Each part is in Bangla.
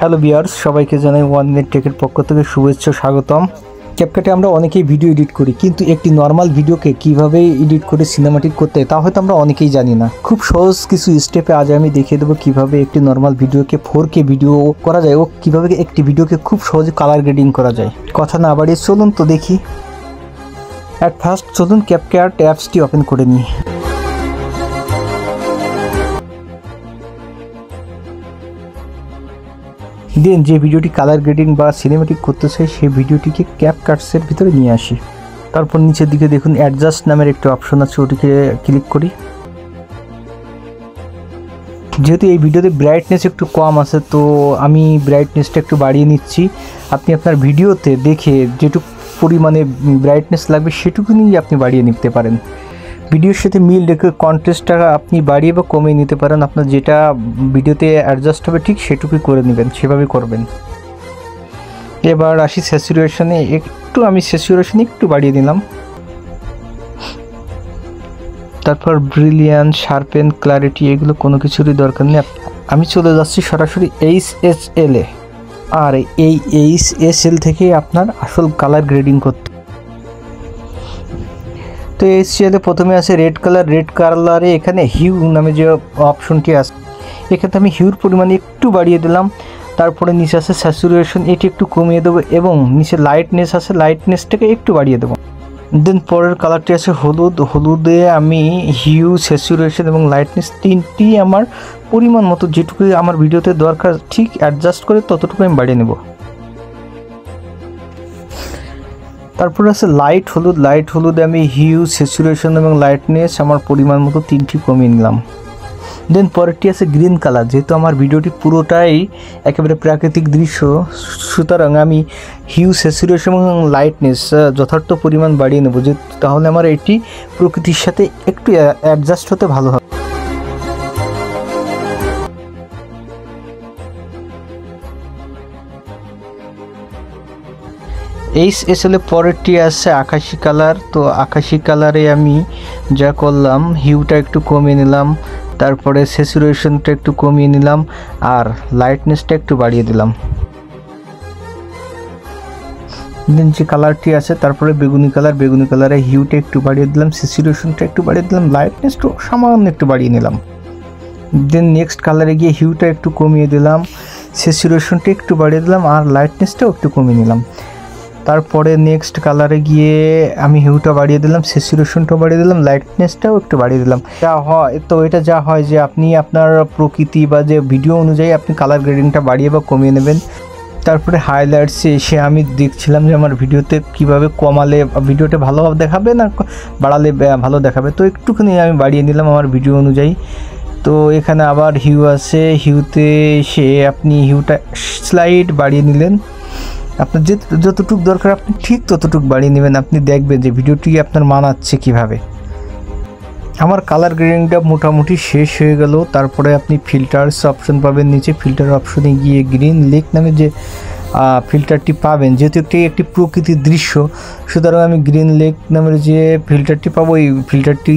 হ্যালো ভিউয়ার্স, সবাইকে জানাই ওয়ান মিনিট টেকের পক্ষ থেকে শুভেচ্ছা স্বাগতম। ক্যাপকাটে আমরা অনেকেই ভিডিও এডিট করি, কিন্তু একটি নর্মাল ভিডিওকে কিভাবে এডিট করে সিনেমাটিক করতে হয় তা হয়তো আমরা অনেকেই জানি না। খুব সহজ কিছু স্টেপে আজ আমি দেখিয়ে দেবো কিভাবে একটি নর্মাল ভিডিওকে 4K ভিডিও করা যায় ও কিভাবে একটি ভিডিওকে খুব সহজে কালার গ্রেডিং করা যায়। কথা না বাড়িয়ে চলুন তো দেখি। অ্যাট ফার্স্ট চলুন ক্যাপকাট অ্যাপসটি ওপেন করে নিই। দেন যে ভিডিওটি কালার গ্রেডিং বা সিনেমেটিক করতে চাই সেই ভিডিওটিকে ক্যাপকাটসের ভিতরে নিয়ে আসি। তারপর নিচের দিকে দেখুন অ্যাডজাস্ট নামের একটি অপশন আছে, ওটিকে ক্লিক করি। যেহেতু এই ভিডিওতে ব্রাইটনেস একটু কম আছে তো আমি ব্রাইটনেসটা একটু বাড়িয়ে নিচ্ছি। আপনি আপনার ভিডিওতে দেখে যেটুকু পরিমাণে ব্রাইটনেস লাগবে সেটুকুনি আপনি বাড়িয়ে নিতে পারেন। ভিডিওর সাথে মিল রেখে কন্ট্রাস্টটা আপনি বাড়িয়ে বা কমিয়ে নিতে পারেন। আপনার যেটা ভিডিওতে অ্যাডজাস্ট হবে ঠিক সেটুকুই করে নেবেন, সেভাবে করবেন। এবার আসি স্যাচুরেশনে। আমি স্যাচুরেশনে একটু বাড়িয়ে দিলাম। তারপর ব্রিলিয়ান্ট, শার্পেন, ক্লারিটি এগুলো কোনো কিছুরই দরকার নেই। আমি চলে যাচ্ছি সরাসরি HSL এ। আর এই HSL থেকে আপনার আসল কালার গ্রেডিং করতে। তো HSL এ প্রথমে আছে রেড কালার। রেড কালারে এখানে হিউ নামে যে অপশনটি আছে, এখানে আমি হিউর পরিমাণ একটু বাড়িয়ে দিলাম। তারপরে নিচে আছে স্যাচুরেশন, এটি একটু কমিয়ে দেবো এবং নিচে লাইটনেস আছে, লাইটনেসটাকে একটু বাড়িয়ে দেবো। দেন পরের কালারটি আছে হলুদ। হলুদে আমি হিউ, স্যাচুরেশন এবং লাইটনেস তিনটি আমার পরিমাণ মতো যেটুকু আমার ভিডিওতে দরকার ঠিক অ্যাডজাস্ট করে ততটুকু আমি বাড়িয়ে নেব। তারপর আছে লাইট হলুদ। লাইট হলুদে আমি হিউ, স্যাচুরেশন এবং লাইটনেস আমার পরিমাণ মতো তিনটি কমিয়ে নিলাম। দেন পরেরটি আছে গ্রিন কালার। যেহেতু আমার ভিডিওটি পুরোটাই একেবারে প্রাকৃতিক দৃশ্য, সুতরাং আমি হিউ, স্যাচুরেশন এবং লাইটনেস যথার্থ পরিমাণ বাড়িয়ে নেব, যে তাহলে আমার এটি প্রকৃতির সাথে একটু অ্যাডজাস্ট হতে ভালো হবে। HSL এর পরেরটি আছে আকাশি কালার। তো আকাশি কালারে আমি যা করলাম, হিউটা একটু কমিয়ে নিলাম, তারপরে স্যাচুরেশনটা একটু কমিয়ে নিলাম আর লাইটনেসটা একটু বাড়িয়ে দিলাম। দেন যে কালারটি আছে তারপরে বেগুনি কালার। বেগুনি কালারে হিউটা একটু বাড়িয়ে দিলাম, স্যাচুরেশনটা একটু বাড়িয়ে দিলাম, লাইটনেসটা সামান্য একটু বাড়িয়ে নিলাম। দেন নেক্সট কালারে গিয়ে হিউটা একটু কমিয়ে দিলাম, স্যাচুরেশনটা একটু বাড়িয়ে দিলাম আর লাইটনেসটাও একটু কমিয়ে নিলাম। তারপরে নেক্সট কালারে গিয়ে আমি হিউটা বাড়িয়ে দিলাম, স্যাচুরেশনটা বাড়িয়ে দিলাম, লাইটনেসটাও একটু বাড়িয়ে দিলাম। যা হয় তো এটা যা হয় যে আপনি আপনার প্রকৃতি বা যে ভিডিও অনুযায়ী আপনি কালার গ্রেডিংটা বাড়িয়ে বা কমিয়ে নেবেন। তারপরে হাইলাইটসে এসে আমি দেখছিলাম যে আমার ভিডিওতে কিভাবে কমালে ভিডিওটা ভালো দেখাবে না বাড়ালে ভালো দেখাবে। তো একটুখানি আমি বাড়িয়ে নিলাম আমার ভিডিও অনুযায়ী। তো এখানে আবার হিউ আছে, হিউতে এসে আপনি হিউটা স্লাইড বাড়িয়ে নিলেন। আপনার যতটুকু দরকার আপনি ঠিক ততটুকু বাড়িয়ে নেবেন। আপনি দেখবেন যে ভিডিওটি আপনার মানাচ্ছে কিভাবে। আমার কালার গ্রেডিংটা মোটামুটি শেষ হয়ে গেল। তারপরে আপনি ফিল্টার্স অপশন পাবেন নিচে। ফিল্টার অপশনে গিয়ে গ্রিন লেক নামে যে ফিল্টারটি পাবেন, যেহেতু একটি প্রকৃতির দৃশ্য সুতরাং আমি গ্রিন লেক নামের যে ফিল্টারটি পাবো এই ফিল্টারটি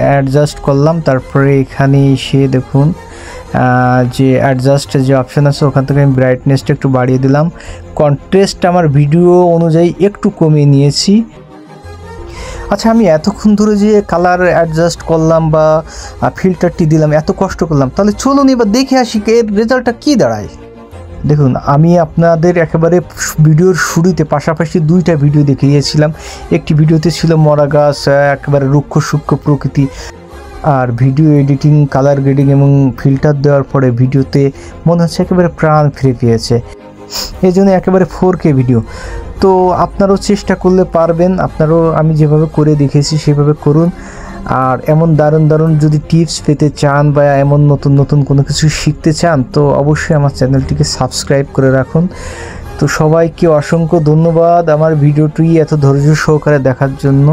অ্যাডজাস্ট করলাম। তারপরে এখানে এসে দেখুন যে অ্যাডজাস্টের যে অপশান আছে ওখান থেকে আমি ব্রাইটনেসটা একটু বাড়িয়ে দিলাম। কন্ট্রাস্ট আমার ভিডিও অনুযায়ী একটু কমিয়ে নিয়েছি। আচ্ছা, আমি এতক্ষণ ধরে যে কালার অ্যাডজাস্ট করলাম বা ফিল্টারটি দিলাম, এত কষ্ট করলাম, তাহলে চলুন এবার দেখে আসি এর রেজাল্টটা কী দাঁড়ায়। দেখুন, আমি আপনাদের একেবারে ভিডিওর শুরুতে পাশাপাশি দুইটা ভিডিও দেখিয়েছিলাম। একটি ভিডিওতে ছিল মরা গাছ, একেবারে রুক্ষ সূক্ষ্ম প্রকৃতি। আর ভিডিও এডিটিং, কালার গ্রেডিং এবং ফিল্টার দেওয়ার পরে ভিডিওতে মনে হচ্ছে একেবারে প্রাণ ফিরে পেয়েছে। এই জন্য একেবারে 4K ভিডিও। তো আপনারাও চেষ্টা করলে পারবেন। আপনারাও আমি যেভাবে করে দেখেছি সেভাবে করুন। আর এমন দারুণ দারুণ যদি টিপস পেতে চান বা এমন নতুন নতুন কোনো কিছু শিখতে চান তো অবশ্যই আমার চ্যানেলটিকে সাবস্ক্রাইব করে রাখুন। তো সবাইকে অসংখ্য ধন্যবাদ আমার ভিডিওটি এত ধৈর্য সহকারে দেখার জন্য।